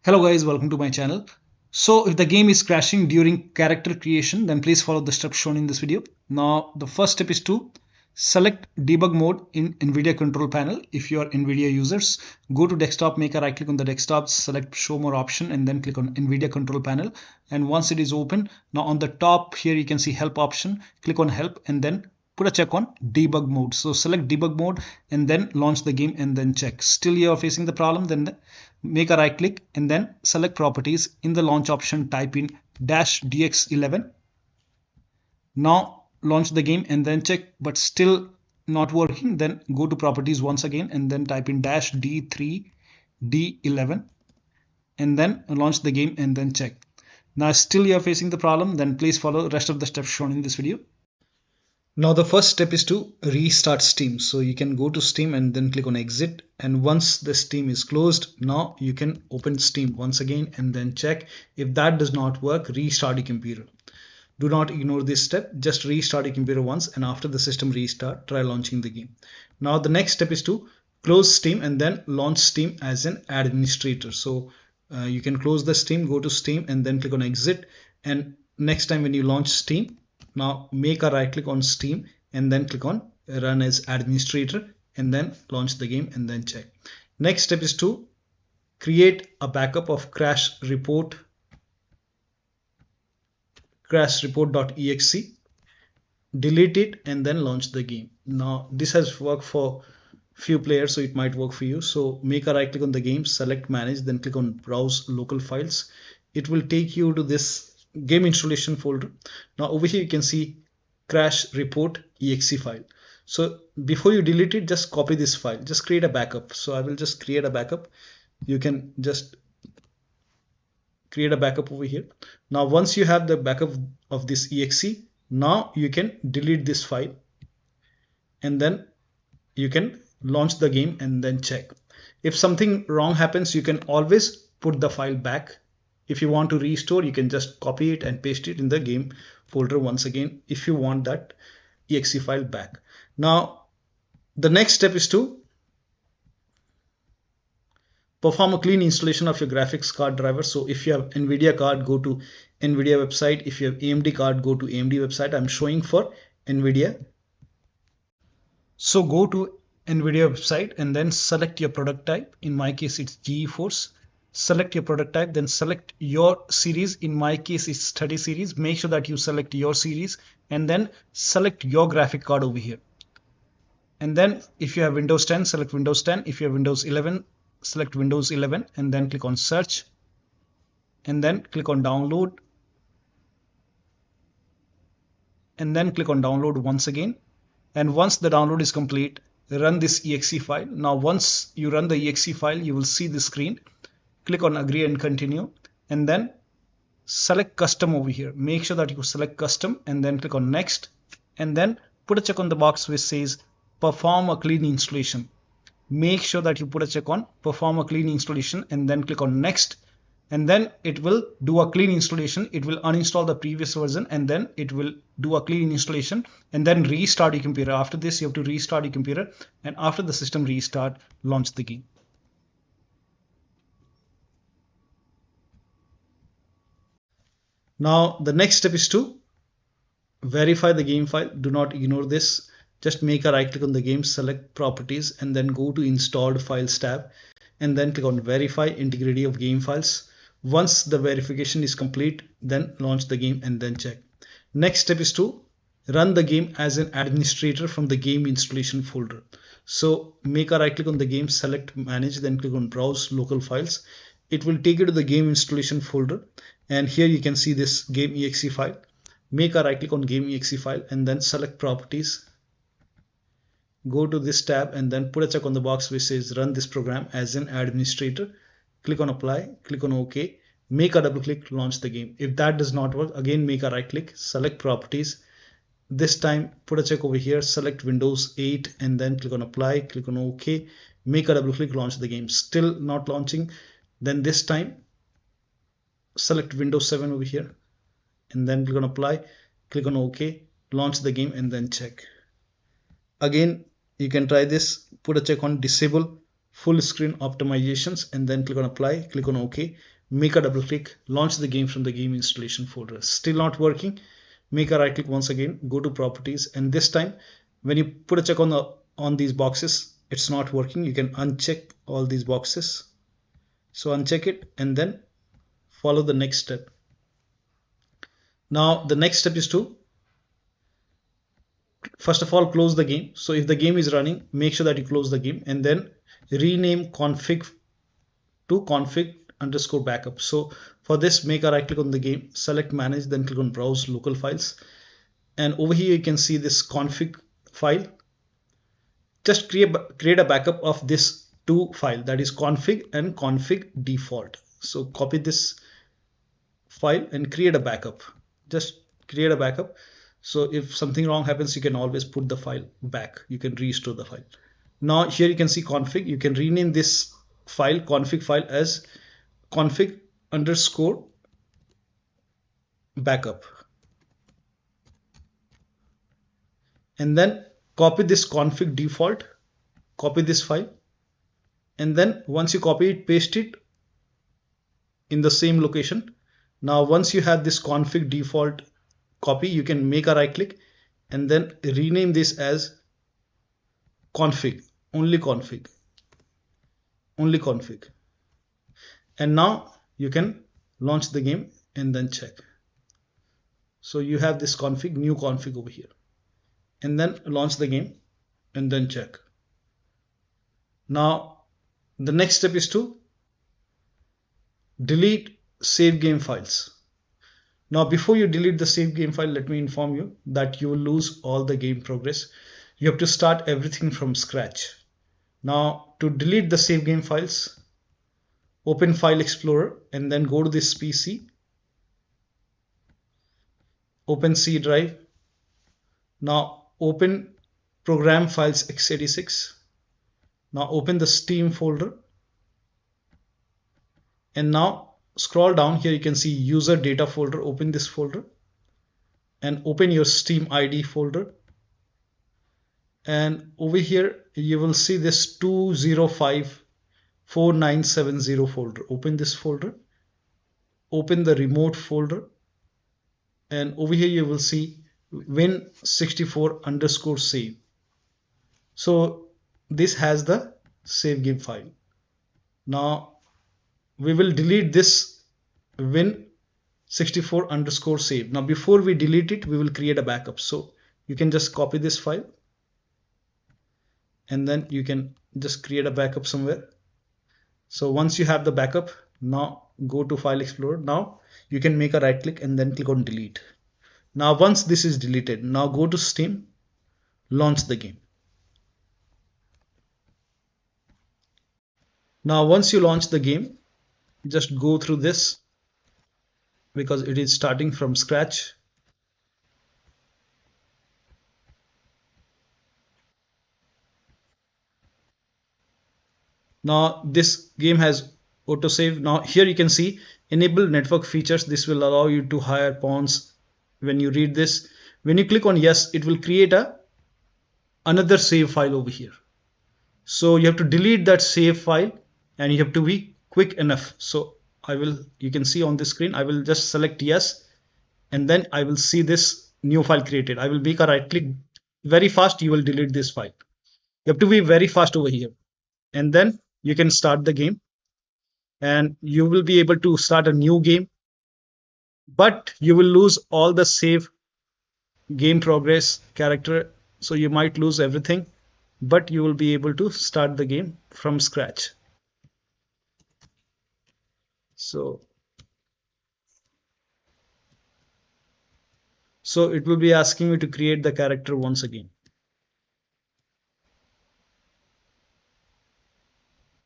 Hello guys, welcome to my channel. So if the game is crashing during character creation, then please follow the steps shown in this video. Now the first step is to select debug mode in Nvidia Control Panel. If you are Nvidia users, go to desktop, make a right click on the desktop, select show more option and then click on Nvidia Control Panel. And once it is open, now on the top here you can see help option, click on help and then put a check on debug mode. So select debug mode and then launch the game and then check. Still you are facing the problem, then make a right click and then select properties. In the launch option type in -dx11. Now launch the game and then check, but still not working, then go to properties once again and then type in -d3d11 and then launch the game and then check. Now still you are facing the problem, then please follow the rest of the steps shown in this video. Now the first step is to restart Steam. So you can go to Steam and then click on exit, and once the Steam is closed, now you can open Steam once again and then check. If that does not work, restart your computer. Do not ignore this step, just restart your computer once, and after the system restart, try launching the game. Now the next step is to close Steam and then launch Steam as an administrator. So you can close the Steam, go to Steam and then click on exit, and next time when you launch Steam, now make a right click on Steam and then click on run as administrator and then launch the game and then check. Next step is to create a backup of Crashreport.exe, delete it and then launch the game. Now this has worked for few players, so it might work for you. So make a right click on the game, select manage, then click on browse local files. It will take you to this game installation folder. Now over here you can see Crashreport.exe file. So before you delete it, just copy this file, just create a backup. So I will just create a backup. You can just create a backup over here. Now once you have the backup of this exe, now you can delete this file and then you can launch the game and then check. If something wrong happens, you can always put the file back. If you want to restore, you can just copy it and paste it in the game folder once again if you want that exe file back. Now the next step is to perform a clean installation of your graphics card driver. So if you have Nvidia card, go to Nvidia website. If you have AMD card, go to AMD website. I'm showing for Nvidia. So go to Nvidia website and then select your product type. In my case it's GeForce. Select your product type, then select your series. In my case it's 30 series. Make sure that you select your series and then select your graphic card over here. And then if you have Windows 10, select Windows 10. If you have Windows 11, select Windows 11 and then click on search and then click on download and then click on download once again. And once the download is complete, run this exe file. Now once you run the exe file, you will see the screen. Click on agree and continue and then select custom over here. Make sure that you select custom and then click on next and then put a check on the box which says perform a clean installation. Make sure that you put a check on perform a clean installation and then click on next, and then it will do a clean installation. It will uninstall the previous version and then it will do a clean installation and then restart your computer. After this you have to restart your computer, and after the system restart, launch the game. Now the next step is to verify the game file. Do not ignore this. Just make a right click on the game, select properties and then go to installed files tab and then click on verify integrity of game files. Once the verification is complete, then launch the game and then check. Next step is to run the game as an administrator from the game installation folder. So make a right click on the game, select manage, then click on browse local files. It will take you to the game installation folder, and here you can see this game exe file. Make a right click on game exe file and then select properties. Go to this tab and then put a check on the box which says run this program as an administrator. Click on apply, click on OK, make a double click, launch the game. If that does not work, again make a right click, select properties. This time put a check over here, select Windows 8 and then click on apply, click on OK, make a double click, launch the game. Still not launching, then this time select Windows 7 over here and then click on apply, click on OK, launch the game and then check. Again you can try this, put a check on disable full screen optimizations, and then click on apply, click on OK, make a double click, launch the game from the game installation folder. Still not working, make a right click once again, go to properties, and this time when you put a check on these boxes, it's not working. You can uncheck all these boxes. So uncheck it and then follow the next step. Now the next step is to first of all close the game. So if the game is running, make sure that you close the game and then rename config to config_backup. So for this, make a right click on the game, select manage, then click on browse local files, and over here you can see this config file. Just create a backup of this two file, that is config and config default. So copy this file and create a backup. Just create a backup. So if something wrong happens, you can always put the file back. You can restore the file. Now here you can see config. You can rename this file, config file, as config_backup. And then copy this config default, copy this file, and then once you copy it, paste it in the same location. Now once you have this config default copy, you can make a right click and then rename this as config, only config, only config. And now you can launch the game and then check. So you have this config, new config over here, and then launch the game and then check. Now the next step is to delete save game files. Now before you delete the save game file, let me inform you that you will lose all the game progress. You have to start everything from scratch. Now to delete the save game files, open File Explorer and then go to this PC, open C drive. Now open program files x86. Now open the Steam folder, and now scroll down. Here you can see user data folder. Open this folder and open your Steam ID folder, and over here you will see this 2054970 folder. Open this folder, open the remote folder, and over here you will see win64_save. So this has the save game file. Now we will delete this win64_save. Now before we delete it, we will create a backup. So you can just copy this file and then you can just create a backup somewhere. So once you have the backup, now go to File Explorer. Now you can make a right click and then click on delete. Now once this is deleted, now go to Steam, launch the game. Now once you launch the game, just go through this because it is starting from scratch. Now this game has autosave. Now here you can see enable network features. This will allow you to hire pawns. When you read this, when you click on yes, it will create another save file over here. So you have to delete that save file and you have to be quick enough. So you can see on the screen, I will just select yes, and then I will see this new file created. I will make a right click very fast. You will delete this file. You have to be very fast over here, and then you can start the game and you will be able to start a new game, but you will lose all the save game progress character. So you might lose everything, but you will be able to start the game from scratch. So it will be asking me to create the character once again.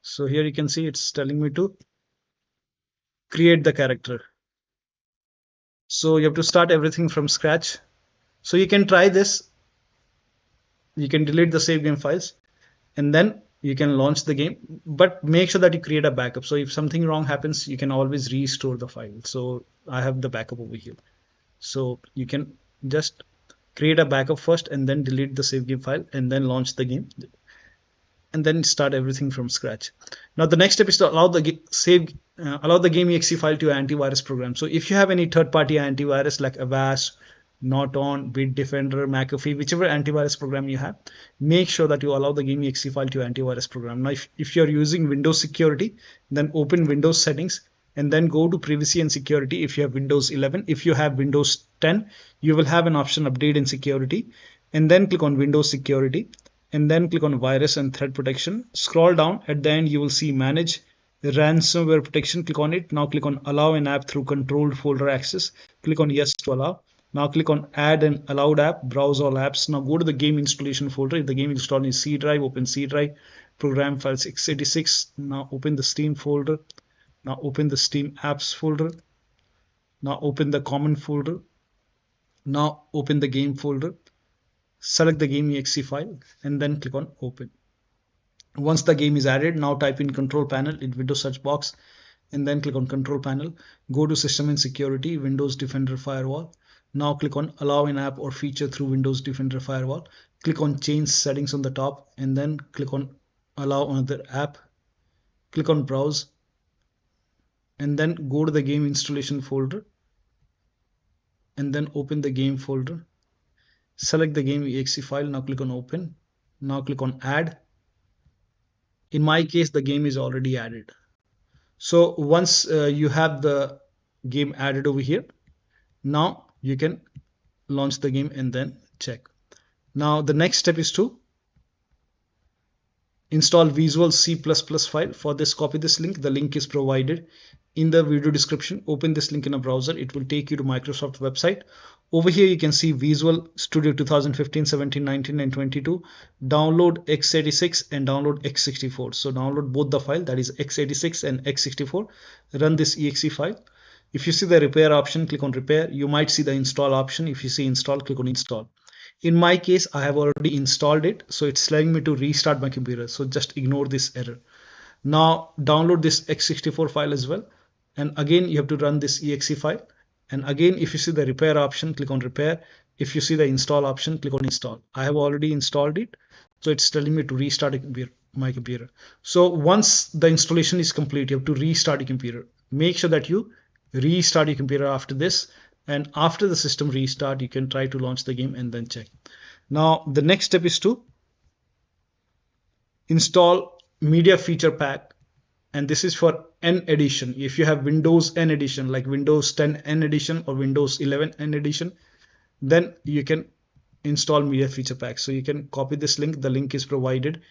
So here you can see it's telling me to create the character. So you have to start everything from scratch. So you can try this. You can delete the save game files and then you can launch the game, but make sure that you create a backup. So if something wrong happens, you can always restore the file. So I have the backup over here. So you can just create a backup first and then delete the save game file and then launch the game. and then start everything from scratch. Now the next step is to allow the game.exe file to your antivirus program. So if you have any third-party antivirus like Avast, Norton, Bitdefender, McAfee, whichever antivirus program you have, make sure that you allow the game.exe file to your antivirus program. Now if you're using Windows security, then open Windows settings and then go to privacy and security if you have Windows 11. If you have Windows 10, you will have an option update and security, and then click on Windows security, and then click on virus and threat protection. Scroll down, at the end you will see manage ransomware protection. Click on it. Now click on allow an app through controlled folder access. Click on yes to allow. Now click on add an allowed app, browse all apps. Now go to the game installation folder. If the game installed in C drive, open C drive, program files x86. Now open the Steam folder. Now open the Steam apps folder. Now open the common folder. Now open the game folder. Select the game.exe file and then click on open. Once the game is added, now type in control panel in Windows search box and then click on control panel. Go to system and security, Windows Defender Firewall. Now click on allow an app or feature through Windows Defender Firewall. Click on change settings on the top and then click on allow another app. Click on browse and then go to the game installation folder and then open the game folder. Select the game.exe file. Now click on open. Now click on add. In my case, the game is already added. So once you have the game added over here, now you can launch the game and then check. Now the next step is to install Visual C++ file. For this, copy this link. The link is provided in the video description. Open this link in a browser. It will take you to Microsoft website. Over here you can see Visual Studio 2015, 17, 19 and 22. Download x86 and download x64. So download both the file, that is x86 and x64. Run this exe file. If you see the repair option, click on repair. You might see the install option. If you see install, click on install. In my case, I have already installed it, so it's telling me to restart my computer. So just ignore this error. Now download this x64 file as well. And again, you have to run this exe file. And again, if you see the repair option, click on repair. If you see the install option, click on install. I have already installed it, so it's telling me to restart my computer. So once the installation is complete, you have to restart your computer. Make sure that you restart your computer after this, and after the system restart, you can try to launch the game and then check. Now the next step is to install Media Feature Pack, and this is for N edition. If you have Windows N edition like Windows 10 N edition or Windows 11 N edition, then you can install Media Feature Pack. So you can copy this link. The link is provided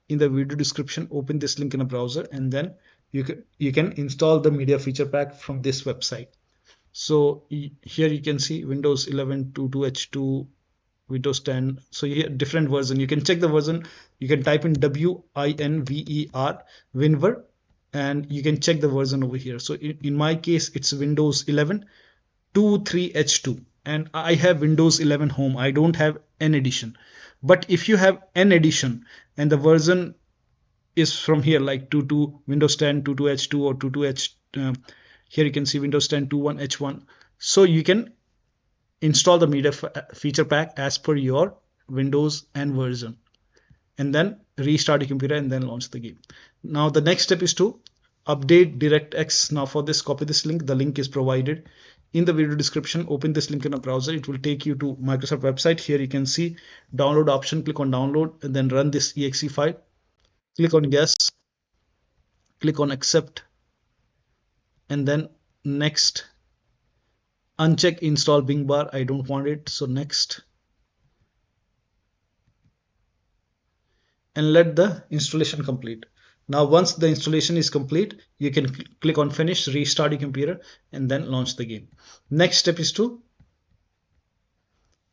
in the video description. Open this link in a browser and then you can install the Media Feature Pack from this website. So here you can see Windows 11 22H2, Windows 10. So here different version. You can check the version. You can type in WINVER WinVer and you can check the version over here. So in my case, it's Windows 11 23H2 and I have Windows 11 Home. I don't have N edition. But if you have N edition and the version is from here like 22 Windows 10 22H2 or 22H, here you can see Windows 10 21H1. So you can install the Media Feature Pack as per your Windows N version and then restart your computer and then launch the game. Now the next step is to update DirectX. Now for this, copy this link. The link is provided in the video description. Open this link in a browser. It will take you to Microsoft website. Here you can see download option. Click on download and then run this exe file. Click on yes. Click on accept and then next. Uncheck install Bing bar. I don't want it, so next. And let the installation complete. Now once the installation is complete, you can click on finish, restart your computer and then launch the game. Next step is to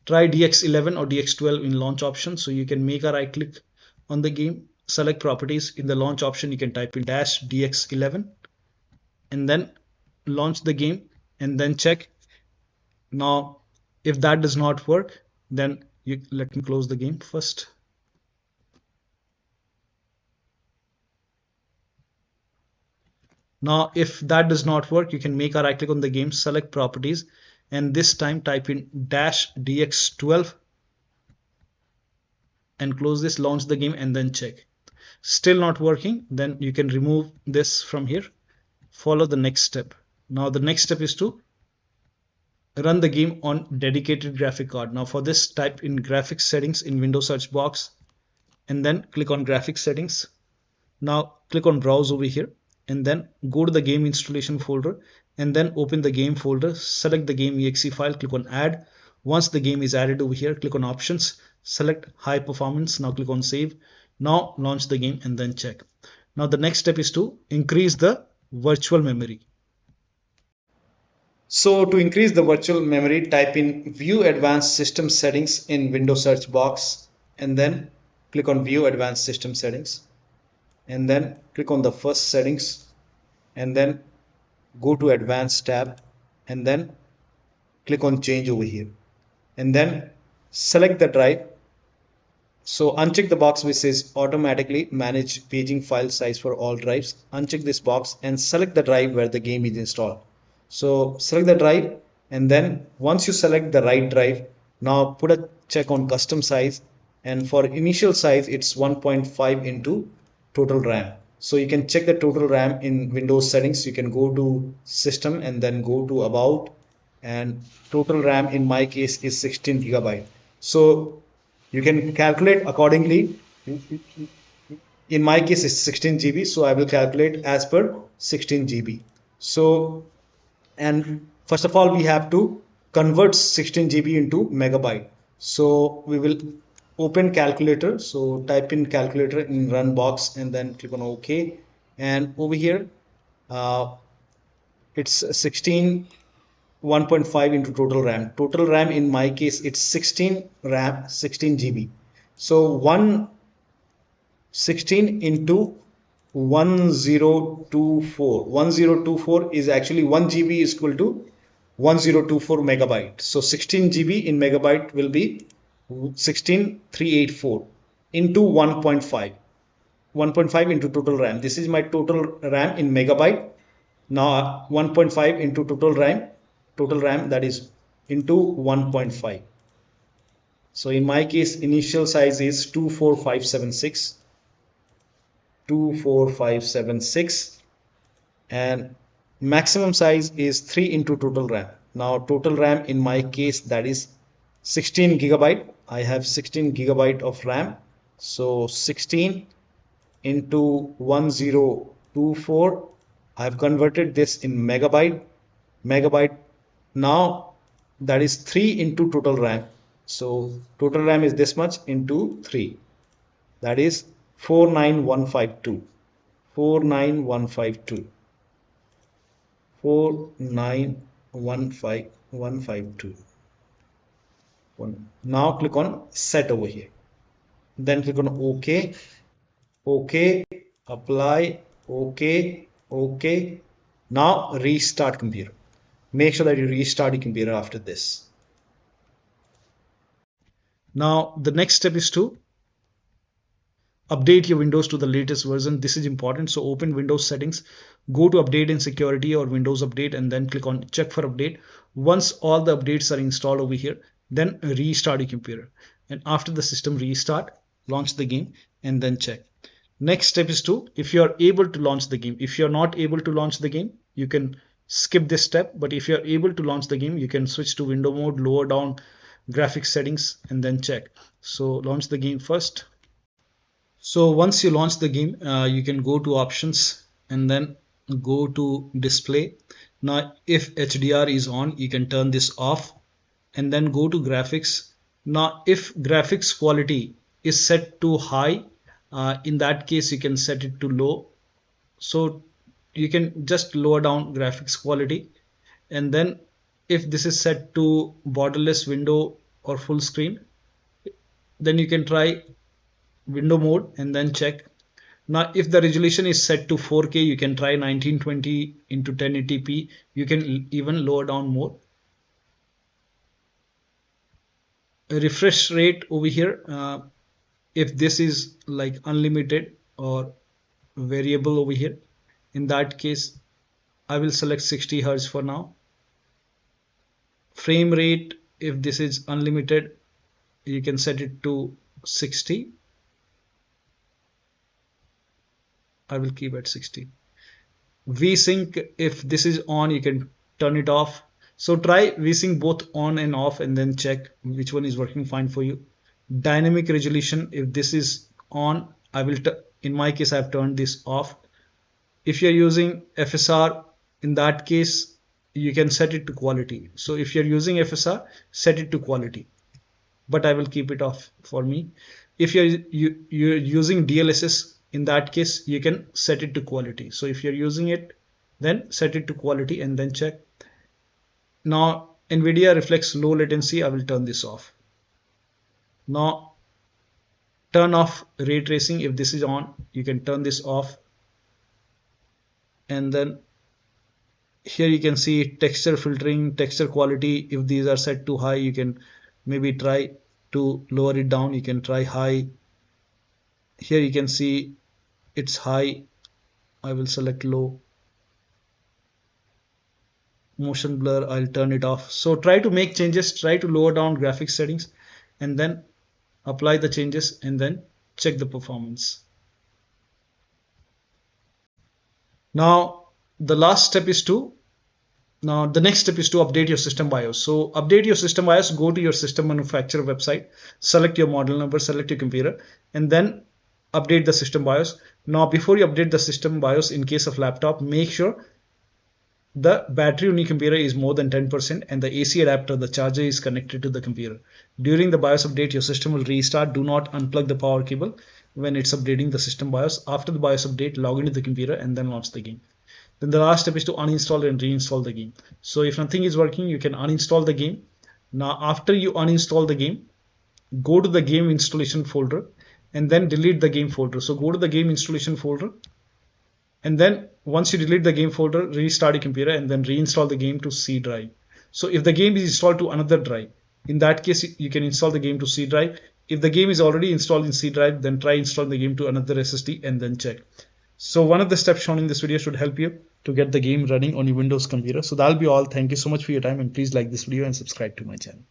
try DX11 or DX12 in launch option. So you can make a right click on the game, select properties. In the launch option, you can type in -DX11 and then launch the game and then check. Now if that does not work, then let me close the game first. Now if that does not work, you can make a right click on the game, select properties and this time type in -DX12 and close this, launch the game and then check. still not working, then you can remove this from here. Follow the next step. Now the next step is to run the game on dedicated graphic card. Now for this, type in graphics settings in Windows search box and then click on graphics settings. Now click on browse over here and then go to the game installation folder and then open the game folder, select the game exe file, click on add. Once the game is added over here, click on options, select high performance. Now click on save. Now launch the game and then check. Now the next step is to increase the virtual memory. So to increase the virtual memory, type in view advanced system settings in Windows search box and then click on view advanced system settings and then click on the first settings and then go to advanced tab and then click on change over here and then select the drive. So uncheck the box which says automatically manage paging file size for all drives. Uncheck this box and select the drive where the game is installed. So select the drive and then once you select the right drive, now put a check on custom size, and for initial size it's 1.5 into total RAM. So you can check the total RAM in Windows settings. You can go to system and then go to about, and total RAM in my case is 16 GB. So you can calculate accordingly. In my case it's 16 GB, so I will calculate as per 16 GB. So, and first of all we have to convert 16 GB into megabyte. So we will open calculator. So type in calculator in run box and then click on OK, and over here it's 1.5 into total RAM. Total RAM in my case it's 16 RAM, 16 GB. So 116 into 1024 is actually 1 GB is equal to 1024 megabyte. So 16 GB in megabyte will be 16384 into 1.5 into total RAM. This is my total RAM in megabyte. Now 1.5 into total RAM, that is into 1.5. So in my case initial size is 24576 and maximum size is 3 into total RAM. Now total RAM in my case, that is 16 gigabyte. I have 16 gigabyte of RAM. So 16 into 1024, I have converted this in megabyte. Now that is 3 into total RAM. So total RAM is this much into 3, that is 49152. 4915152. Now click on set over here, then click on OK, apply, OK. Now restart computer. Make sure that you restart your computer after this. Now the next step is to update your Windows to the latest version. This is important. So open Windows settings, go to update and security or Windows update and then click on check for update. Once all the updates are installed over here, then restart your computer, and after the system restart, launch the game and then check. Next step is to, if you are able to launch the game, if you're not able to launch the game, you can skip this step, but if you're able to launch the game, you can switch to window mode, lower down graphics settings and then check. So launch the game first. So once you launch the game, you can go to options and then go to display. Now if HDR is on, you can turn this off and then go to graphics. Now if graphics quality is set to high, in that case you can set it to low. So you can just lower down graphics quality, and then if this is set to borderless window or full screen, then you can try window mode and then check. Now if the resolution is set to 4K, you can try 1920 into 1080p. You can even lower down more. A refresh rate over here, if this is like unlimited or variable over here, in that case I will select 60 Hz for now. Frame rate, if this is unlimited, you can set it to 60. I will keep at 60. VSync, if this is on, you can turn it off. So try VSync both on and off and then check which one is working fine for you. Dynamic resolution, if this is on, in my case, I've turned this off. If you're using FSR, in that case, you can set it to quality. So if you're using FSR, set it to quality, but I will keep it off for me. If you're using DLSS, in that case, you can set it to quality. So if you're using it, then set it to quality and then check. Now, Nvidia reflects low latency. I will turn this off. Now, turn off ray tracing. If this is on, you can turn this off. And then here you can see texture filtering, texture quality. If these are set too high, you can maybe try to lower it down. You can try high. Here you can see it's high. I will select low. Motion blur, I'll turn it off. So try to make changes, try to lower down graphics settings and then apply the changes and then check the performance. Now the next step is to update your system BIOS. So update your system BIOS, go to your system manufacturer website, select your model number, select your computer, and then update the system BIOS. Now before you update the system BIOS, in case of laptop, make sure the battery on your computer is more than 10% and the AC adapter, the charger, is connected to the computer. During the BIOS update, your system will restart. Do not unplug the power cable when it's updating the system BIOS. After the BIOS update, log into the computer and then launch the game. Then the last step is to uninstall and reinstall the game. So if nothing is working, you can uninstall the game. Now after you uninstall the game, go to the game installation folder and then delete the game folder. So go to the game installation folder, and then once you delete the game folder, restart your computer and then reinstall the game to C drive. So if the game is installed to another drive, in that case, you can install the game to C drive. If the game is already installed in C drive, then try installing the game to another SSD and then check. So one of the steps shown in this video should help you to get the game running on your Windows computer. So that'll be all. Thank you so much for your time, and please like this video and subscribe to my channel.